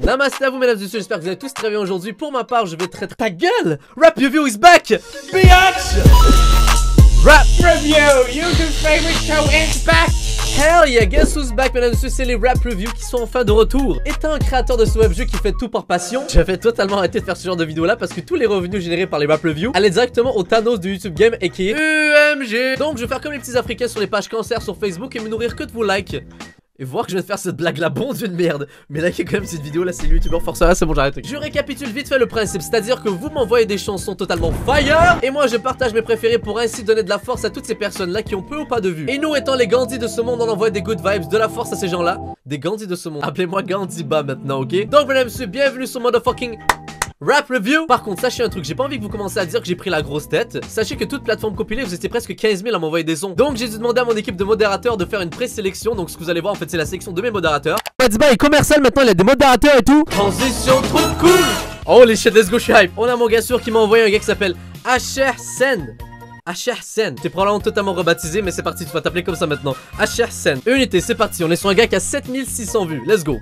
Namasté à vous mesdames et messieurs, j'espère que vous allez tous très bien aujourd'hui. Pour ma part, je vais traiter ta gueule. Rap Review is back, bitch. Rap Review, YouTube's favorite show is back. Hell yeah, guess who's back mesdames et messieurs, c'est les Rap Reviews qui sont enfin de retour. Étant un créateur de ce web jeu qui fait tout par passion, j'avais totalement arrêté de faire ce genre de vidéo là parce que tous les revenus générés par les Rap Reviews allaient directement au Thanos du YouTube Game aka UMG. Donc je vais faire comme les petits africains sur les pages cancer sur Facebook et me nourrir que de vos likes. Et voir que je viens de faire cette blague là, bon dieu de merde. Mais likez quand même cette vidéo là, c'est le youtubeur forcément, c'est bon j'arrête. Je récapitule vite fait le principe, c'est-à-dire que vous m'envoyez des chansons totalement fire et moi je partage mes préférés pour ainsi donner de la force à toutes ces personnes là qui ont peu ou pas de vues. Et nous étant les Gandhi de ce monde, on envoie des good vibes, de la force à ces gens là. Des Gandhi de ce monde, appelez-moi Gandhiba maintenant, ok? Donc mesdames et messieurs, bienvenue sur motherfucking Rap Review. Par contre, sachez un truc, j'ai pas envie que vous commenciez à dire que j'ai pris la grosse tête. Sachez que toute plateforme compilée, vous étiez presque 15 000 à m'envoyer des sons. Donc j'ai dû demander à mon équipe de modérateurs de faire une présélection. Donc ce que vous allez voir en fait c'est la sélection de mes modérateurs. Madiba est commercial maintenant, il a des modérateurs et tout. Transition trop cool. Oh les shit, let's go, je suis hype. On a mon gars sûr qui m'a envoyé un gars qui s'appelle HR Sen. HR Sen, t'es probablement totalement rebaptisé mais c'est parti, tu vas t'appeler comme ça maintenant. HR Sen, unité, c'est parti, on est sur un gars qui a 7600 vues, let's go.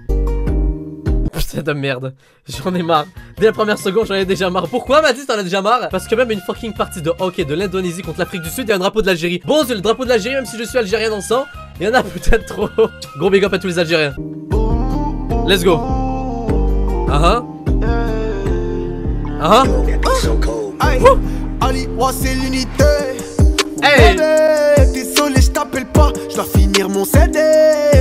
Putain de merde, j'en ai marre. Dès la première seconde, j'en ai déjà marre. Pourquoi Mathis t'en as déjà marre? Parce que même une fucking partie de hockey de l'Indonésie contre l'Afrique du Sud, il y a un drapeau de l'Algérie. Bon, c'est le drapeau de l'Algérie, même si je suis algérien dans le sang, il y en a peut-être trop. Gros big up à tous les Algériens. Let's go. Ali, c'est l'unité. Hey. Désolé, je t'appelle pas, je dois finir mon CD.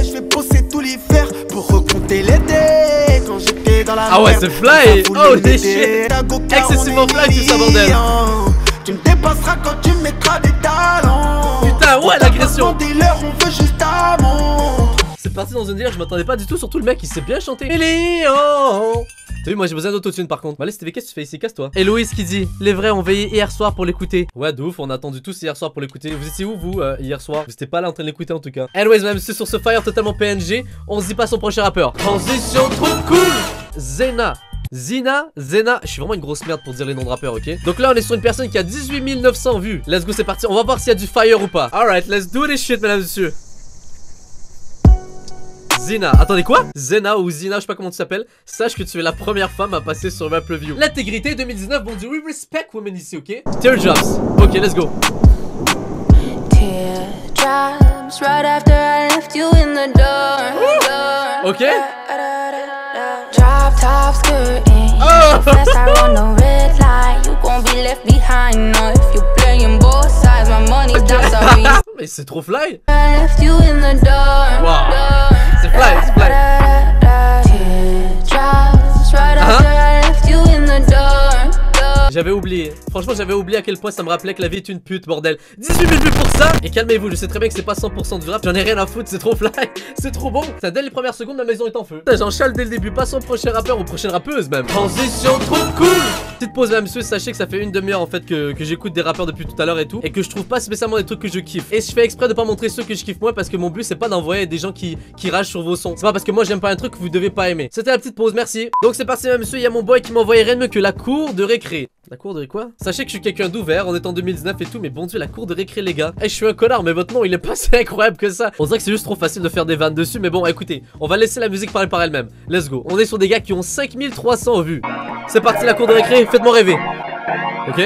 Je vais bosser tous les fers pour recompter les dés. Quand j'étais dans la ah ouais, c'est fly. Oh des shit. Excessivement fly tout ça bordel. Tu me dépasseras quand tu mettras des talents. Putain ouais l'agression. On veut juste ta montre. C'est parti dans une délire, je m'attendais pas du tout, surtout le mec il sait bien chanter. Léon. T'as vu, moi j'ai besoin d'autotune par contre. Allez, Stevie, qu'est-ce que tu fais ici? Casse-toi. Et Loïs qui dit: les vrais ont veillé hier soir pour l'écouter. Ouais, de ouf, on a attendu tous hier soir pour l'écouter. Vous étiez où, vous, hier soir? Vous étiez pas là en train de l'écouter en tout cas. Anyways, même si sur ce fire totalement PNG, on se dit pas son prochain rappeur. Transition trop cool. Zena. Zina, Zena, je suis vraiment une grosse merde pour dire les noms de rappeurs, ok? Donc là on est sur une personne qui a 18 900 vues. Let's go, c'est parti, on va voir s'il y a du fire ou pas. Alright, let's do this shit, mesdames et messieurs. Zina, attendez quoi? Zena ou Zina, je sais pas comment tu t'appelles. Sache que tu es la première femme à passer sur Rap Review. L'intégrité 2019, bon Dieu, we respect women ici, ok? Teardrops, ok, let's go. Teardrops, right after I left you in the door. Ok. Drop top skirting. Fast I run the red light. You gon' be left behind. No, if you playing both sides, my money's down, sorry. Mais c'est trop fly. I left you in the door. Wow. C'est fly, c'est fly. Teardrops, right after I left you in the door. J'avais oublié, franchement j'avais oublié à quel point ça me rappelait que la vie est une pute, bordel. 18 000 vues pour ça. Et calmez-vous, je sais très bien que c'est pas 100% du rap. J'en ai rien à foutre, c'est trop fly. C'est trop bon. Ça, dès les premières secondes, ma maison est en feu. J'en chale dès le début, pas son prochain rappeur ou prochaine rappeuse même. Transition trop cool. Petite pause là monsieur, sachez que ça fait une demi-heure en fait que j'écoute des rappeurs depuis tout à l'heure et tout. Et que je trouve pas spécialement des trucs que je kiffe. Et je fais exprès de pas montrer ceux que je kiffe moi parce que mon but c'est pas d'envoyer des gens qui ragent sur vos sons. C'est pas parce que moi j'aime pas un truc que vous devez pas aimer. C'était la petite pause, merci. Donc c'est parti même monsieur, il y a mon boy qui m'a envoyé rien de mieux que la cour de récré. La cour de quoi? Sachez que je suis quelqu'un d'ouvert, on est en 2019 et tout, mais bon dieu, la cour de récré les gars. Eh, je suis un connard, mais votre nom il est pas si incroyable que ça. On dirait que c'est juste trop facile de faire des vannes dessus, mais bon, écoutez, on va laisser la musique parler par elle-même. Let's go. On est sur des gars qui ont 5300 vues. C'est parti la cour de récré, faites-moi rêver. Ok?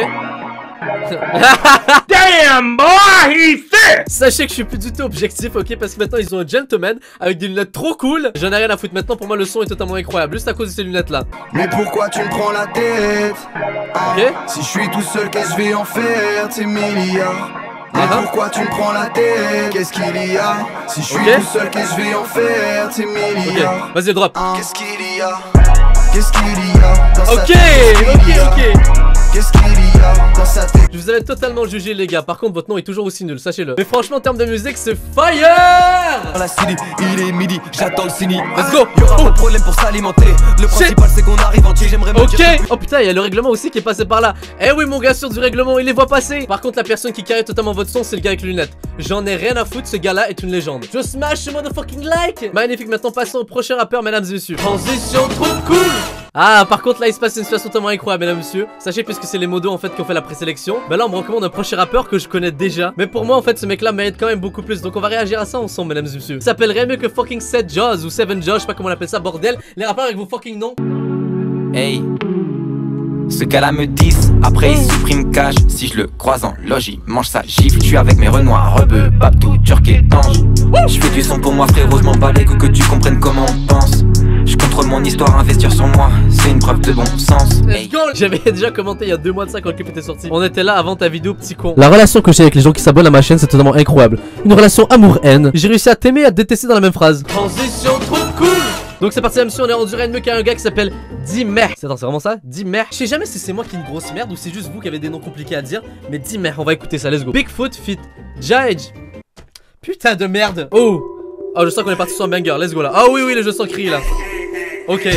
Damn boy, he fit. Sachez que je suis plus du tout objectif, ok? Parce que maintenant ils ont un gentleman avec des lunettes trop cool. J'en ai rien à foutre maintenant, pour moi le son est totalement incroyable, juste à cause de ces lunettes là. Mais pourquoi tu me prends la tête? Ok? Si je suis tout seul, qu'est-ce que je vais en faire de ces milliards? Mais pourquoi tu me prends la tête? Qu'est-ce qu'il y a? Si je suis tout seul, qu'est-ce que je vais en faire de ces milliards? Ok, vas-y drop. Qu'est-ce qu'il y a? Qu'est-ce qu'il y a dans sa Ok, tête? ok. Qu'est-ce qu'il y a dans sa tête? Je vous avais totalement jugé les gars, par contre votre nom est toujours aussi nul, sachez-le. Mais franchement en termes de musique c'est fire. Dans la city, il est midi, j'attends le cini. Let's go. Y'aura pas de problème pour s'alimenter. Le principal c'est qu'on arrive entier, j'aimerais me Ok. dire. Oh putain, il y a le règlement aussi qui est passé par là. Eh oui mon gars, sur du règlement, il les voit passer. Par contre la personne qui carré totalement votre son c'est le gars avec les lunettes. J'en ai rien à foutre, ce gars là est une légende. Je smash ce motherfucking like. Magnifique, maintenant passons au prochain rappeur mesdames et messieurs. Transition trop cool. Ah, par contre là il se passe une situation tellement incroyable mesdames et messieurs. Sachez puisque c'est les modos en fait qui ont fait la présélection. Bah là on me recommande un prochain rappeur que je connais déjà. Mais pour moi en fait ce mec là mérite quand même beaucoup plus. Donc on va réagir à ça ensemble mesdames et messieurs. Ça s'appellerait mieux que fucking 7 Jaws ou 7 Jaws, je sais pas comment on appelle ça bordel. Les rappeurs avec vos fucking noms. Hey, ce gars-là me dise, après il supprime cash. Si je le croise en loge, il mange sa gifle. Je suis avec mes renoirs, rebeu, babtou, turc et tange. Je fais du son pour moi frérot, je m'en bats les couilles que tu comprennes comment on pense. Je contrôle mon histoire, investir sur moi, c'est une preuve de bon sens. Let's go. J'avais déjà commenté il y a 2 mois de ça quand le clip était sorti. On était là avant ta vidéo petit con. La relation que j'ai avec les gens qui s'abonnent à ma chaîne c'est totalement incroyable. Une relation amour-haine. J'ai réussi à t'aimer et à te détester dans la même phrase. Transition trop cool. Donc c'est parti même si on est rendu rien de mieux qu'à un gars qui s'appelle Dimer. Attends c'est vraiment ça? Dimer. Je sais jamais si c'est moi qui ai une grosse merde ou c'est juste vous qui avez des noms compliqués à dire. Mais Dimer, on va écouter ça, let's go. Bigfoot fit Judge. Putain de merde. Oh. Oh je sens qu'on est parti sur un banger, let's go là. Ah oui oui le jeu sans cri là. Ok.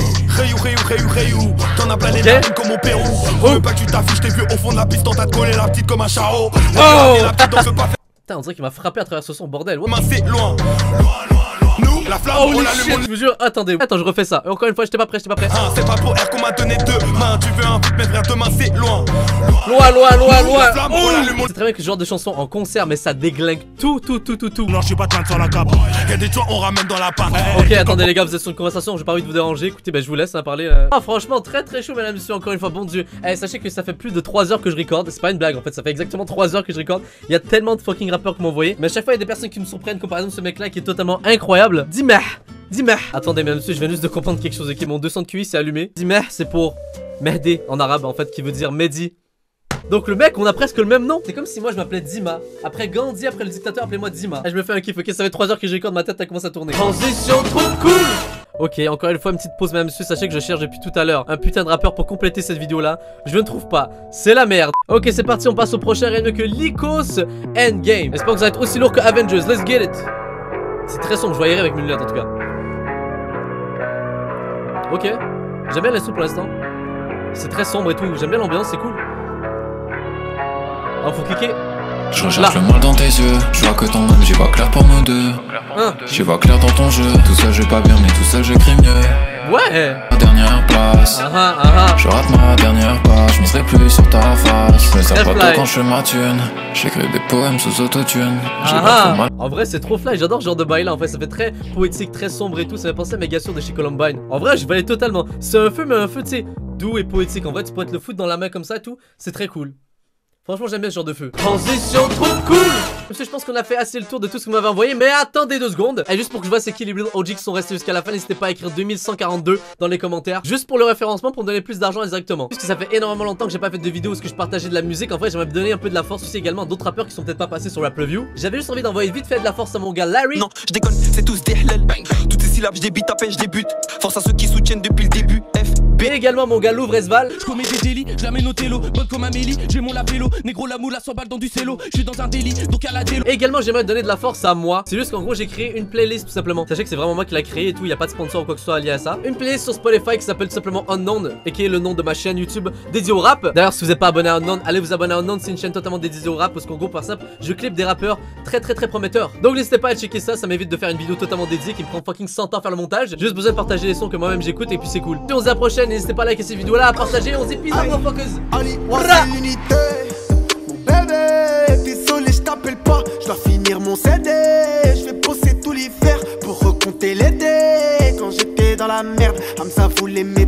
T'en as plein les larmes comme au Pérou. Oh pas que tu t'affiches, t'es vu au fond de la piste, t'as collé la petite comme un charreau. Oh putain on dirait qu'il m'a frappé à travers ce son bordel. C'est loin. Nous, la flamme, oh shit, je vous jure, attendez, attends, je refais ça. Encore une fois, j'étais pas prêt, j'étais pas prêt. Ah, c'est pas pour R qu'on m'a donné 2 mains. Tu veux un but, mais frère, demain c'est loin. Loin. C'est très bien que ce genre de chanson en concert, mais ça déglingue tout. Non, je suis pas train sur la cape. Y'a des toits, on ramène dans la part. Ok, attendez les gars, vous êtes sur une conversation, j'ai pas envie de vous déranger. Écoutez, bah je vous laisse parler. Ah, franchement, très chaud, mesdames et messieurs, encore une fois, bon Dieu. Eh, sachez que ça fait plus de 3 heures que je recorde. C'est pas une blague en fait, ça fait exactement 3 heures que je recorde. Il y a tellement de fucking rappeurs qui m'ont envoyé. Mais à chaque fois, il y a des personnes qui me surprennent, comme par exemple ce mec là qui est totalement incroyable. Dimer. Attendez, mesdames et messieurs, je viens juste de comprendre quelque chose. Ok, mon 200 de QI s'est allumé. Dimer, c'est pour Mehdi en arabe en fait, qui veut dire Mehdi. Donc le mec, on a presque le même nom. C'est comme si moi je m'appelais Dima. Après Gandhi, après le dictateur, appelez-moi Dima. Et je me fais un kiff, ok, ça fait 3 heures que je recorde, ma tête a commencé à tourner. Transition trop cool. Ok, encore une fois, une petite pause, mesdames et messieurs. Sachez que je cherche depuis tout à l'heure un putain de rappeur pour compléter cette vidéo là. Je ne trouve pas, c'est la merde. Ok, c'est parti, on passe au prochain, rien de mieux que Lycos Endgame. J'espère que ça va être aussi lourd que Avengers, let's get it. C'est très sombre, je voyerai avec mes lunettes en tout cas. Ok, j'aime bien l'instru pour l'instant. C'est très sombre et tout, j'aime bien l'ambiance, c'est cool. Oh, faut cliquer. Je recherche le mal dans tes yeux, je vois que ton monde, j'y vois clair pour nous deux. J'y vois clair dans ton jeu, tout seul je vais pas bien mais tout seul j'écris mieux. Ouais. Ma dernière place, je rate ma dernière page, je miserai plus sur ta face. Je me sers pas quand je fais ma thune, j'écris des poèmes sous autotune. En vrai c'est trop fly, j'adore ce genre de bail là, en fait ça fait très poétique, très sombre et tout. Ça m'a pensé à Mégasur de chez Columbine. En vrai je valais totalement, c'est un feu mais un feu tu sais doux et poétique. En vrai tu pourrais te le foutre dans la main comme ça et tout, c'est très cool. Franchement j'aime bien ce genre de feu. Transition trop cool. Monsieur, je pense qu'on a fait assez le tour de tout ce que vous m'avez envoyé. Mais attendez 2 secondes. Et juste pour que je vois c'est qui les Real OG qui sont restés jusqu'à la fin, n'hésitez pas à écrire 2142 dans les commentaires. Juste pour le référencement, pour me donner plus d'argent directement. Puisque ça fait énormément longtemps que j'ai pas fait de vidéo où je partageais de la musique. En vrai j'aimerais donner un peu de la force aussi également à d'autres rappeurs qui sont peut-être pas passés sur Rap Review. J'avais juste envie d'envoyer vite fait de la force à mon gars Larry. Non je déconne, c'est tous des halal. Toutes ces syllabes je débite à peine je débute. Force à ceux qui soutiennent depuis le début. Et également mon gars Louvre Esval. Je commets des délits, je la mets au télo, bonne comme Amélie, j'ai mon lapélo, négro la moule à 100 balles dans du cello, je suis dans un délit, donc à la délo. Et également j'aimerais donner de la force à moi. C'est juste qu'en gros j'ai créé une playlist tout simplement. Sachez que c'est vraiment moi qui l'a créé et tout, il y a pas de sponsor ou quoi que ce soit lié à ça. Une playlist sur Spotify qui s'appelle tout simplement Unknown et qui est le nom de ma chaîne YouTube dédiée au rap. D'ailleurs si vous n'êtes pas abonné à Unknown, allez vous abonner à Unknown, c'est une chaîne totalement dédiée au rap parce qu'en gros par simple, je clip des rappeurs très prometteurs. Donc n'hésitez pas à checker ça, ça m'évite de faire une vidéo totalement dédiée qui me prend fucking 100 ans à faire le montage. J'ai juste besoin de partager les sons que moi-même j'écoute et puis c'est cool. Et on se dit à la prochaine, n'hésitez pas à liker cette vidéo là, à partager, on se dit peace out motherfuckers. Allez, c'est l'unité. Mon bébé, désolé, je t'appelle pas. Je dois finir mon CD. Je vais bosser tous les fers pour recompter les dés. Quand j'étais dans la merde, Hamza voulait m'aider.